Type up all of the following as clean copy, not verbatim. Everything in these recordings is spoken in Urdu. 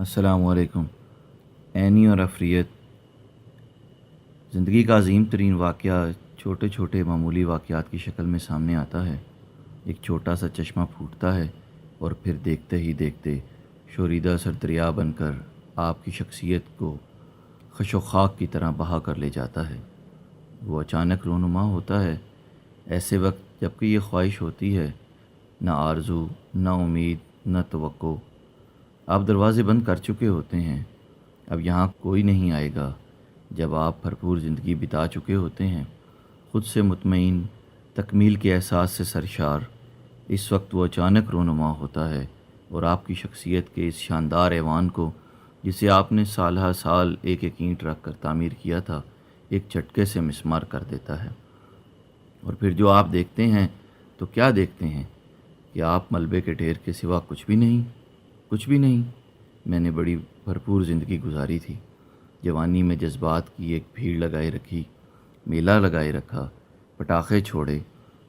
السلام علیکم۔ عینی اور افریت، زندگی کا عظیم ترین واقعہ چھوٹے چھوٹے معمولی واقعات کی شکل میں سامنے آتا ہے۔ ایک چھوٹا سا چشمہ پھوٹتا ہے اور پھر دیکھتے ہی دیکھتے شوریدہ سر دریا بن کر آپ کی شخصیت کو خش و خاک کی طرح بہا کر لے جاتا ہے۔ وہ اچانک رونما ہوتا ہے، ایسے وقت جب کہ یہ خواہش ہوتی ہے، نہ آرزو، نہ امید، نہ توقع۔ آپ دروازے بند کر چکے ہوتے ہیں، اب یہاں کوئی نہیں آئے گا۔ جب آپ بھرپور زندگی بتا چکے ہوتے ہیں، خود سے مطمئن، تکمیل کے احساس سے سرشار، اس وقت وہ اچانک رونما ہوتا ہے اور آپ کی شخصیت کے اس شاندار ایوان کو، جسے آپ نے سالہ سال ایک ایک اینٹ رکھ کر تعمیر کیا تھا، ایک جھٹکے سے مسمار کر دیتا ہے۔ اور پھر جو آپ دیکھتے ہیں تو کیا دیکھتے ہیں کہ آپ ملبے کے ڈھیر کے سوا کچھ بھی نہیں، کچھ بھی نہیں۔ میں نے بڑی بھرپور زندگی گزاری تھی، جوانی میں جذبات کی ایک بھیڑ لگائے رکھی، میلہ لگائے رکھا، پٹاخے چھوڑے،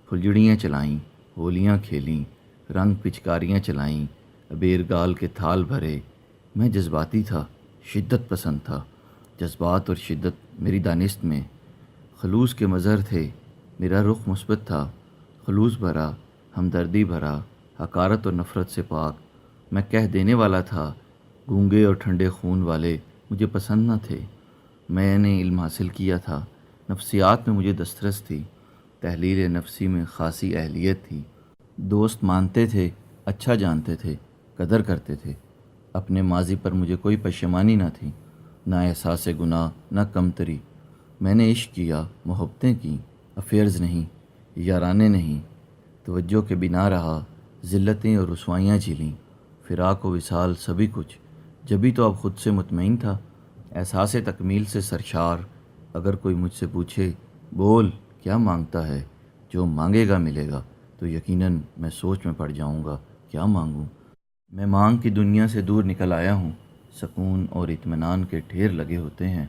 پھلجڑیاں چلائیں، ہولیاں کھیلیں، رنگ پچکاریاں چلائیں، ابیر گال کے تھال بھرے۔ میں جذباتی تھا، شدت پسند تھا۔ جذبات اور شدت میری دانست میں خلوص کے مظہر تھے۔ میرا رخ مثبت تھا، خلوص بھرا، ہمدردی بھرا، حقارت اور نفرت سے پاک۔ میں کہہ دینے والا تھا، گونگے اور ٹھنڈے خون والے مجھے پسند نہ تھے۔ میں نے علم حاصل کیا تھا، نفسیات میں مجھے دسترس تھی، تحلیل نفسی میں خاصی اہلیت تھی۔ دوست مانتے تھے، اچھا جانتے تھے، قدر کرتے تھے۔ اپنے ماضی پر مجھے کوئی پشیمانی نہ تھی، نہ احساس گناہ، نہ کمتری۔ میں نے عشق کیا، محبتیں کیں، افیئرز نہیں، یارانے نہیں، توجہ کے بنا رہا، ذلتیں اور رسوائیاں جھیلیں، فراق و وصال، سبھی کچھ۔ جبھی تو اب خود سے مطمئن تھا، احساس تکمیل سے سرشار۔ اگر کوئی مجھ سے پوچھے، بول کیا مانگتا ہے، جو مانگے گا ملے گا، تو یقیناً میں سوچ میں پڑ جاؤں گا کیا مانگوں۔ میں مانگ کی دنیا سے دور نکل آیا ہوں، سکون اور اطمینان کے ڈھیر لگے ہوتے ہیں۔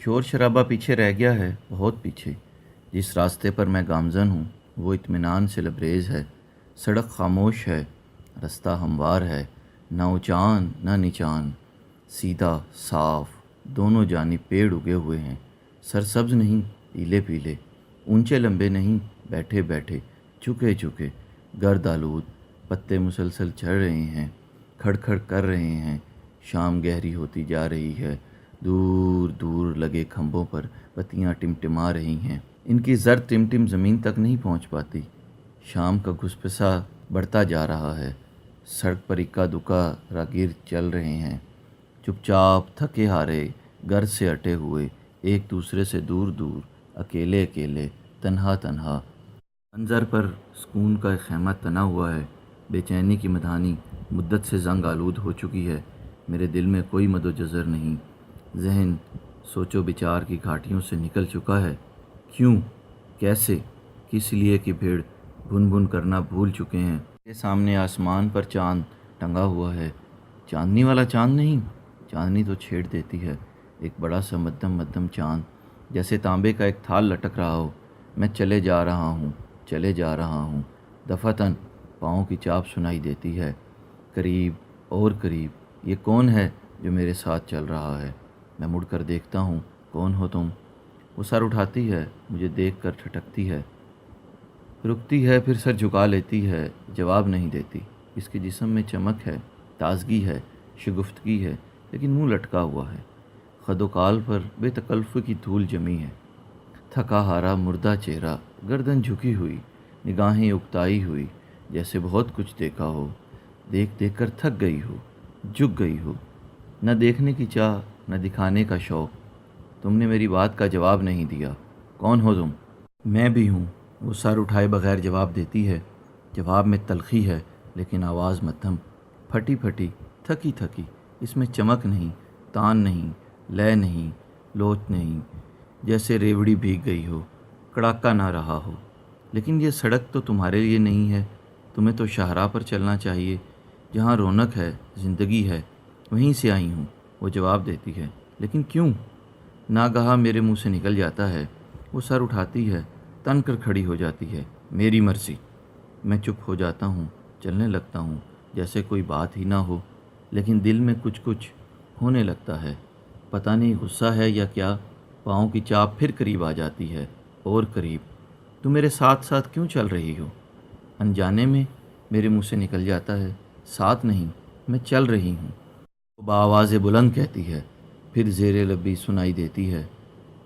شور شرابہ پیچھے رہ گیا ہے، بہت پیچھے۔ جس راستے پر میں گامزن ہوں وہ اطمینان سے لبریز ہے۔ سڑک خاموش ہے، رستہ ہموار ہے، نہ اونچان نہ نیچان، سیدھا صاف، دونوں جانب پیڑ اگے ہوئے ہیں، سرسبز نہیں، پیلے پیلے، اونچے لمبے نہیں، بیٹھے بیٹھے، چکے چکے، گرد آلود، پتے مسلسل چڑھ رہے ہیں، کھڑ کھڑ کر رہے ہیں۔ شام گہری ہوتی جا رہی ہے، دور دور لگے کھمبوں پر بتیاں ٹمٹما رہی ہیں، ان کی زرد ٹمٹم زمین تک نہیں پہنچ پاتی۔ شام کا گھسپسا بڑھتا جا رہا ہے، سڑک پر اکا دکا راگیر چل رہے ہیں، چپ چاپ، تھکے ہارے، گھر سے ہٹے ہوئے، ایک دوسرے سے دور دور، اکیلے اکیلے، تنہا تنہا۔ منظر پر سکون کا ایک خیمہ تنا ہوا ہے، بے چینی کی مدھانی مدت سے زنگ آلود ہو چکی ہے۔ میرے دل میں کوئی مد و جزر نہیں، ذہن سوچ و بچار کی گھاٹیوں سے نکل چکا ہے۔ کیوں، کیسے، کس لیے کی بھیڑ بھن بھن کرنا بھول چکے ہیں۔ میرے سامنے آسمان پر چاند ٹنگا ہوا ہے، چاندنی والا چاند نہیں، چاندنی تو چھیڑ دیتی ہے، ایک بڑا سا مدھم مدھم چاند، جیسے تانبے کا ایک تھال لٹک رہا ہو۔ میں چلے جا رہا ہوں، چلے جا رہا ہوں، دفعتاً پاؤں کی چاپ سنائی دیتی ہے، قریب اور قریب۔ یہ کون ہے جو میرے ساتھ چل رہا ہے؟ میں مڑ کر دیکھتا ہوں، کون ہو تم؟ وہ سر اٹھاتی ہے، مجھے دیکھ کر ٹھٹکتی ہے، رکتی ہے، پھر سر جھکا لیتی ہے، جواب نہیں دیتی۔ اس کے جسم میں چمک ہے، تازگی ہے، شگفتگی ہے، لیکن منہ لٹکا ہوا ہے۔ خد و کال پر بے تکلفی کی دھول جمی ہے، تھکا ہارا مردہ چہرہ، گردن جھکی ہوئی، نگاہیں اکتائی ہوئی، جیسے بہت کچھ دیکھا ہو، دیکھ دیکھ کر تھک گئی ہو، جھک گئی ہو۔ نہ دیکھنے کی چاہ، نہ دکھانے کا شوق۔ تم نے میری بات کا جواب نہیں دیا، کون ہو تم؟ میں بھی ہوں، وہ سر اٹھائے بغیر جواب دیتی ہے۔ جواب میں تلخی ہے، لیکن آواز مدھم، پھٹی پھٹی، تھکی تھکی۔ اس میں چمک نہیں، تان نہیں، لے نہیں، لوچ نہیں، جیسے ریوڑی بھیگ گئی ہو، کڑاکا نہ رہا ہو۔ لیکن یہ سڑک تو تمہارے لیے نہیں ہے، تمہیں تو شاہراہ پر چلنا چاہیے، جہاں رونق ہے، زندگی ہے، وہیں سے آئی ہوں، وہ جواب دیتی ہے۔ لیکن کیوں؟ ناگہاں میرے منہ سے نکل جاتا ہے۔ وہ سر اٹھاتی ہے، تن کر کھڑی ہو جاتی ہے، میری مرضی۔ میں چپ ہو جاتا ہوں، چلنے لگتا ہوں، جیسے کوئی بات ہی نہ ہو۔ لیکن دل میں کچھ کچھ ہونے لگتا ہے، پتہ نہیں غصہ ہے یا کیا۔ پاؤں کی چاپ پھر قریب آ جاتی ہے، اور قریب۔ تم میرے ساتھ ساتھ کیوں چل رہی ہو؟ انجانے میں میرے منہ سے نکل جاتا ہے، ساتھ نہیں، میں چل رہی ہوں۔ وہ بآواز بلند کہتی ہے، پھر زیر لبی سنائی دیتی ہے،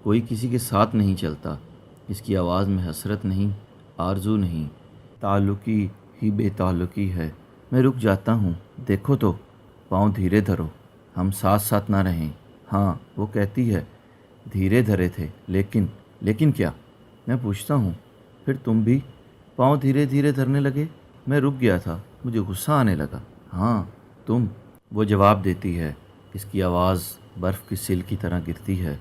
کوئی کسی کے ساتھ نہیں چلتا۔ اس کی آواز میں حسرت نہیں، آرزو نہیں، تعلقی ہی بے تعلقی ہے۔ میں رک جاتا ہوں، دیکھو تو، پاؤں دھیرے دھرو، ہم ساتھ ساتھ نہ رہیں۔ ہاں، وہ کہتی ہے، دھیرے دھرے تھے، لیکن کیا؟ میں پوچھتا ہوں، پھر تم بھی پاؤں دھیرے دھیرے دھرنے لگے؟ میں رک گیا تھا، مجھے غصہ آنے لگا۔ ہاں، تم، وہ جواب دیتی ہے، اس کی آواز برف کی سل کی طرح گرتی ہے۔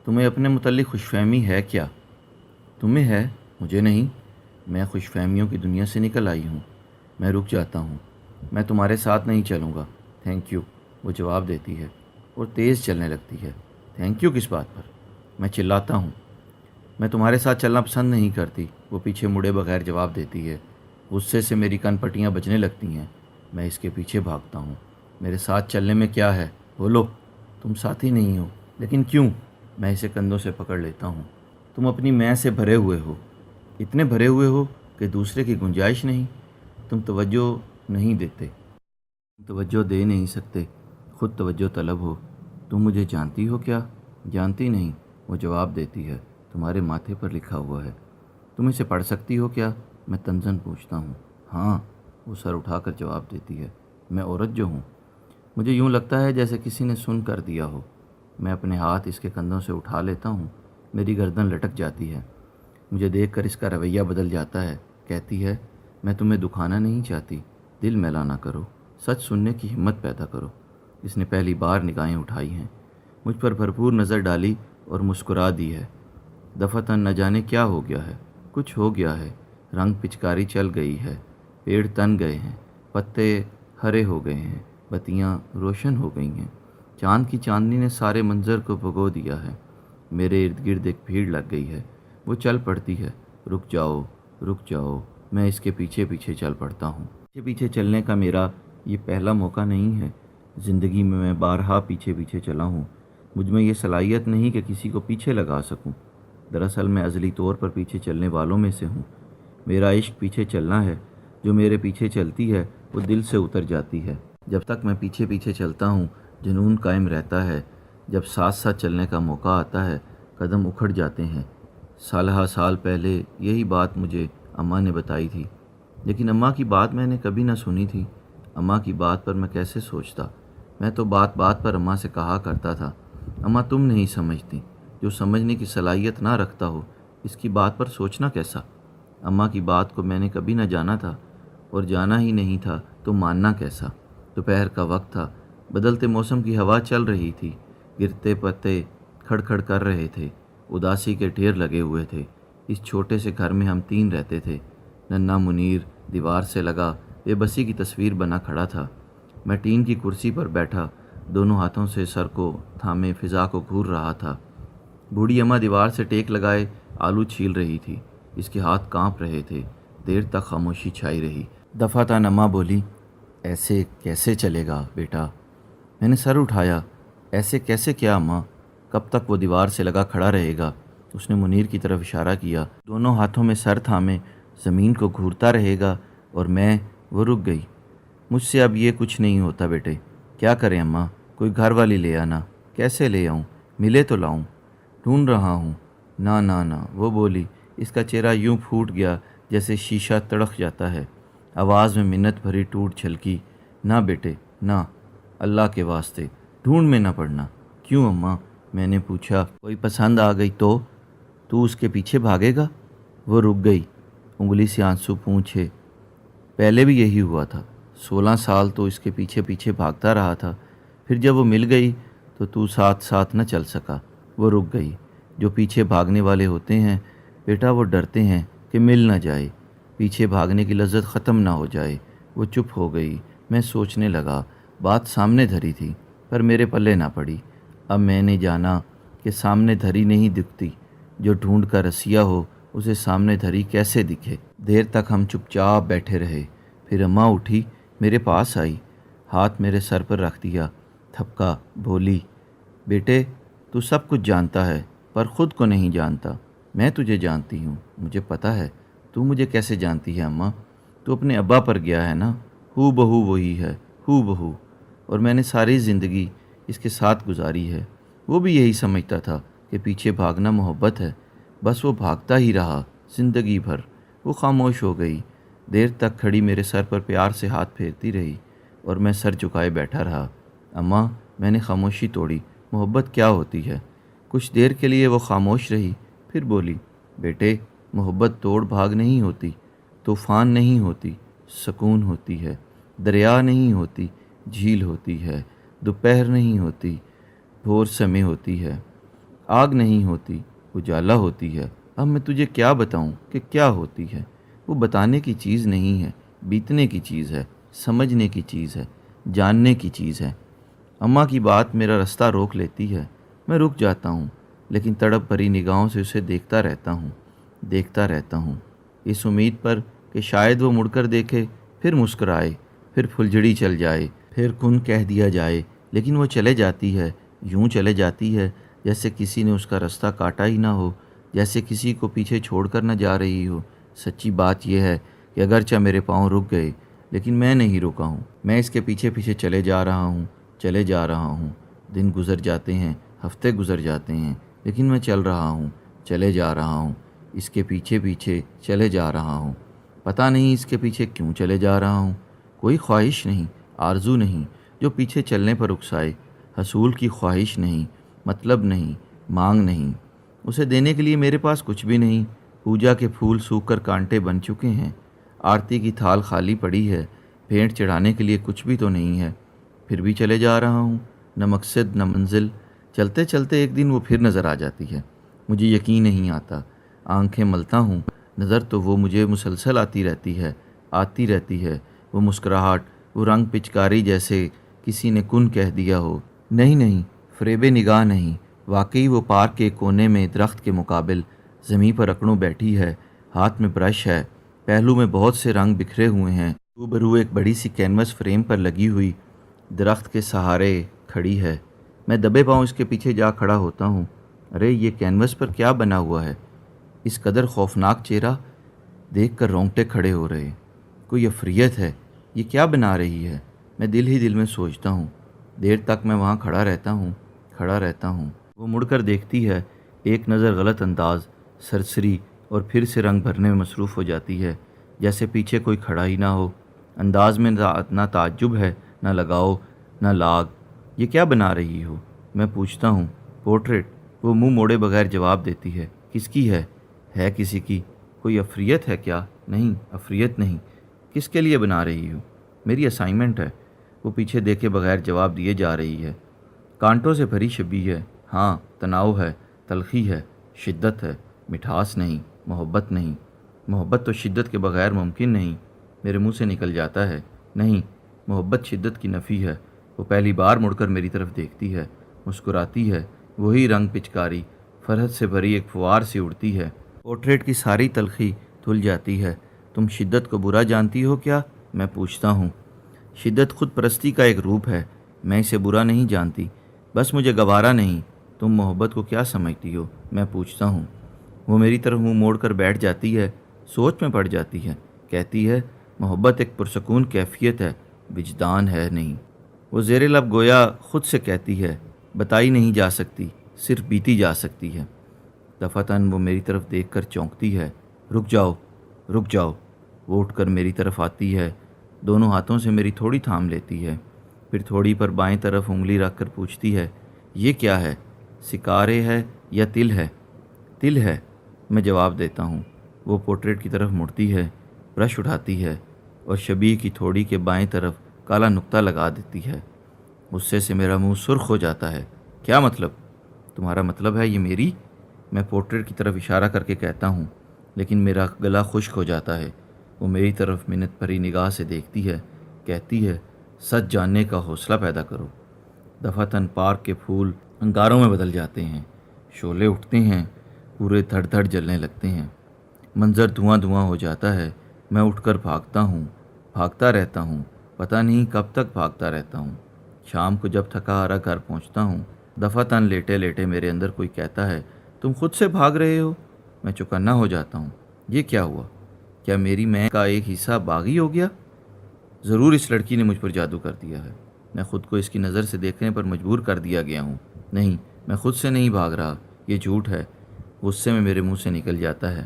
تمہیں اپنے متعلق خوش فہمی ہے کیا؟ تمہیں ہے، مجھے نہیں۔ میں خوش فہمیوں کی دنیا سے نکل آئی ہوں۔ میں رک جاتا ہوں، میں تمہارے ساتھ نہیں چلوں گا۔ تھینک یو، وہ جواب دیتی ہے، اور تیز چلنے لگتی ہے۔ تھینک یو کس بات پر؟ میں چلاتا ہوں، میں تمہارے ساتھ چلنا پسند نہیں کرتی، وہ پیچھے مڑے بغیر جواب دیتی ہے۔ غصے سے میری کان پٹیاں بجنے لگتی ہیں۔ میں اس کے پیچھے بھاگتا ہوں۔ میرے ساتھ چلنے میں کیا ہے؟ بولو، تم ساتھی نہیں ہو، لیکن کیوں؟ میں اسے کندھوں سے پکڑ لیتا ہوں۔ تم اپنی میں سے بھرے ہوئے ہو، اتنے بھرے ہوئے ہو کہ دوسرے کی گنجائش نہیں۔ تم توجہ نہیں دیتے، توجہ دے نہیں سکتے، خود توجہ طلب ہو۔ تم مجھے جانتی ہو کیا؟ جانتی نہیں، وہ جواب دیتی ہے، تمہارے ماتھے پر لکھا ہوا ہے۔ تم اسے پڑھ سکتی ہو کیا؟ میں تنزن پوچھتا ہوں۔ ہاں، وہ سر اٹھا کر جواب دیتی ہے، میں عورت جو ہوں۔ مجھے یوں لگتا ہے جیسے کسی نے سن کر دیا ہو۔ میں اپنے ہاتھ اس کے کندھوں سے اٹھا لیتا ہوں، میری گردن لٹک جاتی ہے۔ مجھے دیکھ کر اس کا رویہ بدل جاتا ہے۔ کہتی ہے، میں تمہیں دکھانا نہیں چاہتی، دل میلا نہ کرو، سچ سننے کی ہمت پیدا کرو۔ اس نے پہلی بار نگاہیں اٹھائی ہیں، مجھ پر بھرپور نظر ڈالی اور مسکرا دی ہے۔ دفعتاً نہ جانے کیا ہو گیا ہے، کچھ ہو گیا ہے۔ رنگ پچکاری چل گئی ہے، پیڑ تن گئے ہیں، پتے ہرے ہو گئے ہیں، بتیاں روشن ہو گئی ہیں۔ چاند کی چاندنی نے سارے منظر کو بھگو دیا ہے۔ میرے ارد گرد ایک بھیڑ لگ گئی ہے، وہ چل پڑتی ہے۔ رک جاؤ، رک جاؤ، میں اس کے پیچھے پیچھے چل پڑتا ہوں۔ پیچھے پیچھے چلنے کا میرا یہ پہلا موقع نہیں ہے۔ زندگی میں بارہا پیچھے پیچھے چلا ہوں۔ مجھ میں یہ صلاحیت نہیں کہ کسی کو پیچھے لگا سکوں۔ دراصل میں ازلی طور پر پیچھے چلنے والوں میں سے ہوں۔ میرا عشق پیچھے چلنا ہے، جو میرے پیچھے چلتی ہے وہ دل سے اتر جاتی ہے۔ جب تک میں پیچھے پیچھے چلتا ہوں جنون قائم رہتا ہے، جب ساتھ ساتھ چلنے کا موقع آتا ہے قدم اکھڑ جاتے ہیں۔ سالہ سال پہلے یہی بات مجھے اماں نے بتائی تھی، لیکن اماں کی بات میں نے کبھی نہ سنی تھی۔ اماں کی بات پر میں کیسے سوچتا؟ میں تو بات بات پر اماں سے کہا کرتا تھا، اماں تم نہیں سمجھتی، جو سمجھنے کی صلاحیت نہ رکھتا ہو اس کی بات پر سوچنا کیسا؟ اماں کی بات کو میں نے کبھی نہ جانا تھا، اور جانا ہی نہیں تھا تو ماننا کیسا؟ دوپہر کا وقت تھا، بدلتے موسم کی ہوا چل رہی تھی، گرتے پتے کھڑ کھڑ کر رہے تھے، اداسی کے ڈھیر لگے ہوئے تھے۔ اس چھوٹے سے گھر میں ہم تین رہتے تھے۔ ننھا منیر دیوار سے لگا بے بسی کی تصویر بنا کھڑا تھا۔ میں ٹین کی کرسی پر بیٹھا دونوں ہاتھوں سے سر کو تھامے فضا کو گھور رہا تھا۔ بوڑھی اماں دیوار سے ٹیک لگائے آلو چھیل رہی تھی، اس کے ہاتھ کانپ رہے تھے۔ دیر تک خاموشی چھائی رہی۔ دفعتاً اماں بولی، ایسے کیسے چلے گا بیٹا؟ میں نے سر اٹھایا، ایسے کیسے کیا اماں؟ کب تک وہ دیوار سے لگا کھڑا رہے گا؟ اس نے منیر کی طرف اشارہ کیا۔ دونوں ہاتھوں میں سر تھامے زمین کو گھورتا رہے گا اور میں، وہ رک گئی۔ مجھ سے اب یہ کچھ نہیں ہوتا بیٹے۔ کیا کریں اماں؟ کوئی گھر والی لے آنا۔ کیسے لے آؤں؟ ملے تو لاؤں، ڈھونڈ رہا ہوں۔ نہ، وہ بولی، اس کا چہرہ یوں پھوٹ گیا جیسے شیشہ تڑک جاتا ہے۔ آواز میں منت بھری ٹوٹ چھلکی، نہ بیٹے نہ، اللہ کے واسطے ڈھونڈ میں نہ پڑنا۔ کیوں اماں؟ میں نے پوچھا۔ کوئی پسند آ گئی تو اس کے پیچھے بھاگے گا؟ وہ رک گئی، انگلی سے آنسو پونچھے۔ پہلے بھی یہی ہوا تھا، 16 سال تو اس کے پیچھے پیچھے بھاگتا رہا تھا، پھر جب وہ مل گئی تو ساتھ ساتھ نہ چل سکا۔ وہ رک گئی۔ جو پیچھے بھاگنے والے ہوتے ہیں بیٹا، وہ ڈرتے ہیں کہ مل نہ جائے، پیچھے بھاگنے کی لذت ختم نہ ہو جائے۔ وہ چپ ہو گئی۔ میں سوچنے لگا، بات سامنے دھری تھی پر میرے پلے نہ پڑی۔ اب میں نے جانا کہ سامنے دھری نہیں دکھتی، جو ڈھونڈ کر رسیا ہو اسے سامنے دھری کیسے دکھے۔ دیر تک ہم چپ چاپ بیٹھے رہے، پھر اماں اٹھی، میرے پاس آئی۔ ہاتھ میرے سر پر رکھ دیا، تھپکا، بولی، بیٹے تو سب کچھ جانتا ہے پر خود کو نہیں جانتا۔ میں تجھے جانتی ہوں، مجھے پتہ ہے تو مجھے کیسے جانتی ہے اماں؟ تو اپنے ابا پر گیا ہے نا، ہو بہو وہی ہے، ہو بہو۔ اور میں نے ساری زندگی اس کے ساتھ گزاری ہے۔ وہ بھی یہی سمجھتا تھا کہ پیچھے بھاگنا محبت ہے، بس وہ بھاگتا ہی رہا زندگی بھر۔ وہ خاموش ہو گئی، دیر تک کھڑی میرے سر پر پیار سے ہاتھ پھیرتی رہی اور میں سر جھکائے بیٹھا رہا۔ اماں، میں نے خاموشی توڑی، محبت کیا ہوتی ہے؟ کچھ دیر کے لیے وہ خاموش رہی، پھر بولی، بیٹے محبت دوڑ بھاگ نہیں ہوتی، طوفان نہیں ہوتی، سکون ہوتی ہے۔ دریا نہیں ہوتی، جھیل ہوتی ہے۔ دوپہر نہیں ہوتی، بھور سمے ہوتی ہے۔ آگ نہیں ہوتی، اجالا ہوتی ہے۔ اب میں تجھے کیا بتاؤں کہ کیا ہوتی ہے؟ وہ بتانے کی چیز نہیں ہے، بیتنے کی چیز ہے، سمجھنے کی چیز ہے، جاننے کی چیز ہے۔ اماں کی بات میرا رستہ روک لیتی ہے۔ میں رک جاتا ہوں، لیکن تڑپ بھری نگاہوں سے اسے دیکھتا رہتا ہوں، اس امید پر کہ شاید وہ مڑ کر دیکھے، پھر مسکرائے، پھر پھلجھڑی چل جائے، پھر کن کہہ دیا جائے۔ لیکن وہ چلے جاتی ہے، یوں چلے جاتی ہے جیسے کسی نے اس کا رستہ کاٹا ہی نہ ہو، جیسے کسی کو پیچھے چھوڑ کر نہ جا رہی ہو۔ سچی بات یہ ہے کہ اگرچہ میرے پاؤں رک گئے، لیکن میں نہیں رکا ہوں۔ میں اس کے پیچھے پیچھے چلے جا رہا ہوں۔ دن گزر جاتے ہیں، ہفتے گزر جاتے ہیں، لیکن میں چل رہا ہوں، چلے جا رہا ہوں، اس کے پیچھے پیچھے چلے جا رہا ہوں۔ پتہ نہیں اس کے پیچھے کیوں چلے جا رہا ہوں۔ کوئی خواہش نہیں، آرزو نہیں جو پیچھے چلنے پر اکسائے، حصول کی خواہش نہیں، مطلب نہیں، مانگ نہیں۔ اسے دینے کے لیے میرے پاس کچھ بھی نہیں۔ پوجا کے پھول سوکھ کر کانٹے بن چکے ہیں، آرتی کی تھال خالی پڑی ہے، بھینٹ چڑھانے کے لیے کچھ بھی تو نہیں ہے، پھر بھی چلے جا رہا ہوں، نہ مقصد نہ منزل۔ چلتے چلتے ایک دن وہ پھر نظر آ جاتی ہے، مجھے یقین نہیں آتا۔ آنکھیں ملتا ہوں، نظر تو وہ مجھے مسلسل آتی رہتی ہے، وہ مسکراہٹ، وہ رنگ پچکاری جیسے کسی نے کن کہہ دیا ہو۔ نہیں، فریب نگاہ نہیں، واقعی وہ پارک کے کونے میں درخت کے مقابل زمیں پر اکڑوں بیٹھی ہے، ہاتھ میں برش ہے، پہلو میں بہت سے رنگ بکھرے ہوئے ہیں، روبرو ایک بڑی سی کینوس فریم پر لگی ہوئی درخت کے سہارے کھڑی ہے۔ میں دبے پاؤں اس کے پیچھے جا کھڑا ہوتا ہوں۔ ارے یہ کینوس پر کیا بنا ہوا ہے؟ اس قدر خوفناک چہرہ دیکھ کر رونگٹے کھڑے ہو رہے۔ کوئی عفریت ہے، یہ کیا بنا رہی ہے؟ میں دل ہی دل میں سوچتا ہوں۔ دیر تک میں وہاں کھڑا رہتا ہوں۔ وہ مڑ کر دیکھتی ہے، ایک نظر غلط انداز، سرسری، اور پھر سے رنگ بھرنے میں مصروف ہو جاتی ہے، جیسے پیچھے کوئی کھڑا ہی نہ ہو۔ انداز میں نہ تعجب ہے، نہ لگاؤ، نہ لاگ۔ یہ کیا بنا رہی ہو؟ میں پوچھتا ہوں۔ پورٹریٹ۔ وہ منہ موڑے بغیر جواب دیتی ہے۔ کس کی ہے؟ ہے کسی کی؟ کوئی عفریت ہے کیا؟ نہیں، عفریت نہیں۔ کس کے لیے بنا رہی ہو؟ میری اسائنمنٹ ہے۔ وہ پیچھے دیکھے بغیر جواب دیے جا رہی ہے۔ کانٹوں سے بھری شبیہ ہے، ہاں، تناؤ ہے، تلخی ہے، شدت ہے، مٹھاس نہیں، محبت نہیں۔ محبت تو شدت کے بغیر ممکن نہیں۔ میرے منہ سے نکل جاتا ہے، نہیں، محبت شدت کی نفی ہے۔ وہ پہلی بار مڑ کر میری طرف دیکھتی ہے، مسکراتی ہے، وہی رنگ پچکاری فرحت سے بھری ایک فوار سی اڑتی ہے۔ پورٹریٹ کی ساری تلخی دھل جاتی ہے۔ تم شدت کو برا جانتی ہو کیا؟ میں پوچھتا ہوں۔ شدت خود پرستی کا ایک روپ ہے، میں اسے برا نہیں جانتی، بس مجھے گوارا نہیں۔ تم محبت کو کیا سمجھتی ہو؟ میں پوچھتا ہوں۔ وہ میری طرف منہ موڑ کر بیٹھ جاتی ہے، سوچ میں پڑ جاتی ہے، کہتی ہے، محبت ایک پرسکون کیفیت ہے، وجدان ہے نہیں۔ وہ زیر لب گویا خود سے کہتی ہے، بتائی نہیں جا سکتی، صرف بیتی جا سکتی ہے۔ دفعتاً وہ میری طرف دیکھ کر چونکتی ہے۔ رک جاؤ۔ وہ اٹھ کر میری طرف آتی ہے، دونوں ہاتھوں سے میری تھوڑی تھام لیتی ہے، پھر تھوڑی پر بائیں طرف انگلی رکھ کر پوچھتی ہے، یہ کیا ہے؟ سکارے ہے یا تل ہے؟ تل ہے، میں جواب دیتا ہوں۔ وہ پورٹریٹ کی طرف مڑتی ہے، برش اٹھاتی ہے اور شبیہ کی تھوڑی کے بائیں طرف کالا نقطہ لگا دیتی ہے۔ غصے سے میرا منہ سرخ ہو جاتا ہے۔ کیا مطلب؟ تمہارا مطلب ہے یہ میری؟ میں پورٹریٹ کی طرف اشارہ کر کے کہتا ہوں، لیکن میرا گلا خشک ہو جاتا ہے۔ وہ میری طرف منت بھری نگاہ سے دیکھتی ہے، کہتی ہے، سچ جاننے کا حوصلہ پیدا کرو۔ دفعتاً پارک کے پھول انگاروں میں بدل جاتے ہیں، شعلے اٹھتے ہیں، پورے دھڑ دھڑ جلنے لگتے ہیں، منظر دھواں ہو جاتا ہے۔ میں اٹھ کر بھاگتا رہتا ہوں، پتہ نہیں کب تک بھاگتا رہتا ہوں۔ شام کو جب تھکا ہارا گھر پہنچتا ہوں، دفعتاً لیٹے لیٹے میرے اندر کوئی کہتا ہے تم خود سے بھاگ رہے ہو۔ میں چوکنا ہو جاتا ہوں۔ یہ کیا ہوا؟ کیا میری میں کا ایک حصہ باغی ہو گیا؟ ضرور اس لڑکی نے مجھ پر جادو کر دیا ہے۔ میں خود کو اس کی نظر سے دیکھنے پر مجبور کر دیا گیا ہوں۔ نہیں، میں خود سے نہیں بھاگ رہا، یہ جھوٹ ہے۔ غصے میں میرے منہ سے نکل جاتا ہے۔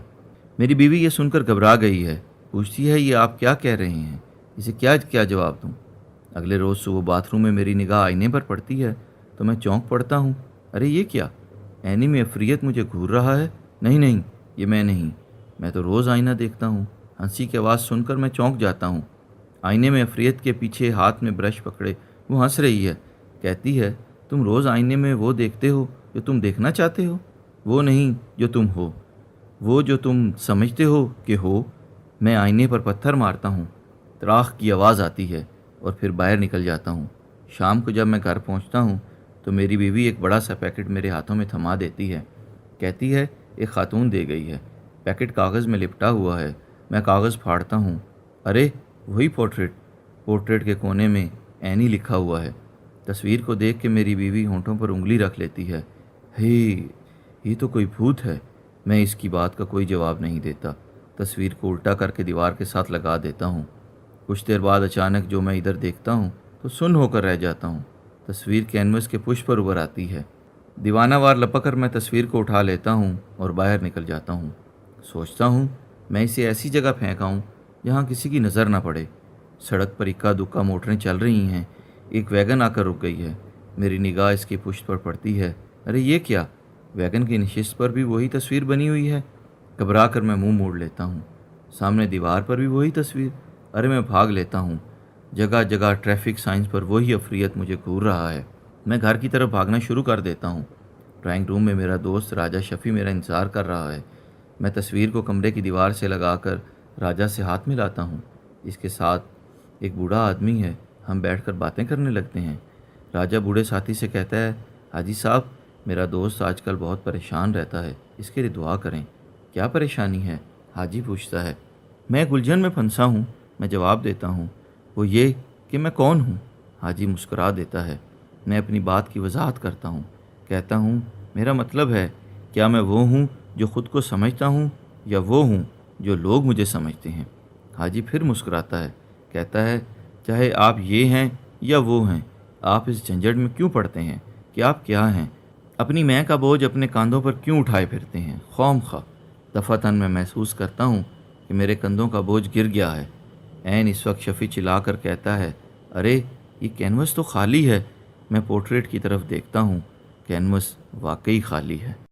میری بیوی یہ سن کر گھبرا گئی ہے، پوچھتی ہے یہ آپ کیا کہہ رہے ہیں، اسے کیا جواب دوں؟ اگلے روز صبح باتھ روم میں میری نگاہ آئینے پر پڑتی ہے تو میں چونک پڑتا ہوں۔ ارے یہ کیا؟ عینی میں عفریت مجھے گھور رہا ہے۔ نہیں، یہ میں نہیں، میں تو روز آئینہ دیکھتا ہوں۔ ہنسی کی آواز سن کر میں چونک جاتا ہوں۔ آئینے میں عفریت کے پیچھے ہاتھ میں برش پکڑے وہ ہنس رہی ہے، کہتی ہے تم روز آئینے میں وہ دیکھتے ہو جو تم دیکھنا چاہتے ہو، وہ نہیں جو تم ہو، وہ جو تم سمجھتے ہو کہ ہو۔ میں آئینے پر پتھر مارتا ہوں، تراخ کی آواز آتی ہے اور پھر باہر نکل جاتا ہوں۔ شام کو جب میں گھر پہنچتا ہوں تو میری بیوی ایک بڑا سا پیکٹ میرے ہاتھوں میں تھما دیتی ہے، کہتی ہے ایک خاتون دے گئی ہے۔ پیکٹ کاغذ میں لپٹا ہوا ہے۔ میں کاغذ پھاڑتا ہوں۔ ارے وہی پورٹریٹ کے کونے میں عینی لکھا ہوا ہے۔ تصویر کو دیکھ کے میری بیوی ہونٹوں پر انگلی رکھ لیتی ہے۔ یہ تو کوئی بھوت ہے۔ میں اس کی بات کا کوئی جواب نہیں دیتا، تصویر کو الٹا کر کے دیوار کے ساتھ لگا دیتا ہوں۔ کچھ دیر بعد اچانک جو میں ادھر دیکھتا ہوں تو سن ہو کر رہ جاتا ہوں۔ تصویر کینوس کے پش پر ابھر آتی ہے۔ دیوانہ وار لپک کر میں تصویر کو اٹھا لیتا ہوں اور باہر نکل جاتا ہوں۔ سوچتا ہوں میں اسے ایسی جگہ پھینکاؤں جہاں کسی کی نظر نہ پڑے۔ سڑک پر اکا دکا موٹریں چل رہی ہیں، ایک ویگن آ کر رک گئی ہے۔ میری نگاہ اس کی پشت پر پڑتی ہے۔ ارے یہ کیا؟ ویگن کی نشست پر بھی وہی تصویر بنی ہوئی ہے۔ گھبرا کر میں منہ موڑ لیتا ہوں۔ سامنے دیوار پر بھی وہی تصویر۔ ارے میں بھاگ لیتا ہوں۔ جگہ جگہ ٹریفک سائنس پر وہی عفریت مجھے گھور رہا ہے۔ میں گھر کی طرف بھاگنا شروع کر دیتا ہوں۔ ڈرائنگ روم میں میرا دوست راجہ شفیع میرا انتظار کر رہا ہے۔ میں تصویر کو کمرے کی دیوار سے لگا کر راجہ سے ہاتھ ملاتا ہوں۔ اس کے ساتھ ایک بوڑھا آدمی ہے۔ ہم بیٹھ کر باتیں کرنے لگتے ہیں۔ راجہ بوڑھے ساتھی سے کہتا ہے حاجی صاحب، میرا دوست آج کل بہت پریشان رہتا ہے، اس کے لیے دعا کریں۔ کیا پریشانی ہے؟ حاجی پوچھتا ہے۔ میں ایک الجھن میں پھنسا ہوں، میں جواب دیتا ہوں۔ وہ یہ کہ میں کون ہوں؟ حاجی مسکرا دیتا ہے۔ میں اپنی بات کی وضاحت کرتا ہوں، کہتا ہوں میرا مطلب ہے کیا میں وہ ہوں جو خود کو سمجھتا ہوں یا وہ ہوں جو لوگ مجھے سمجھتے ہیں؟ حاجی پھر مسکراتا ہے، کہتا ہے چاہے آپ یہ ہیں یا وہ ہیں، آپ اس جھنجھٹ میں کیوں پڑتے ہیں کہ آپ کیا ہیں؟ اپنی میں کا بوجھ اپنے کاندھوں پر کیوں اٹھائے پھرتے ہیں خواہ مخواہ؟ دفعتاً میں محسوس کرتا ہوں کہ میرے کندھوں کا بوجھ گر گیا ہے۔ عین اس وقت شفیع چلا کر کہتا ہے ارے یہ کینوس تو خالی ہے۔ میں پورٹریٹ کی طرف دیکھتا ہوں، کینوس واقعی خالی ہے۔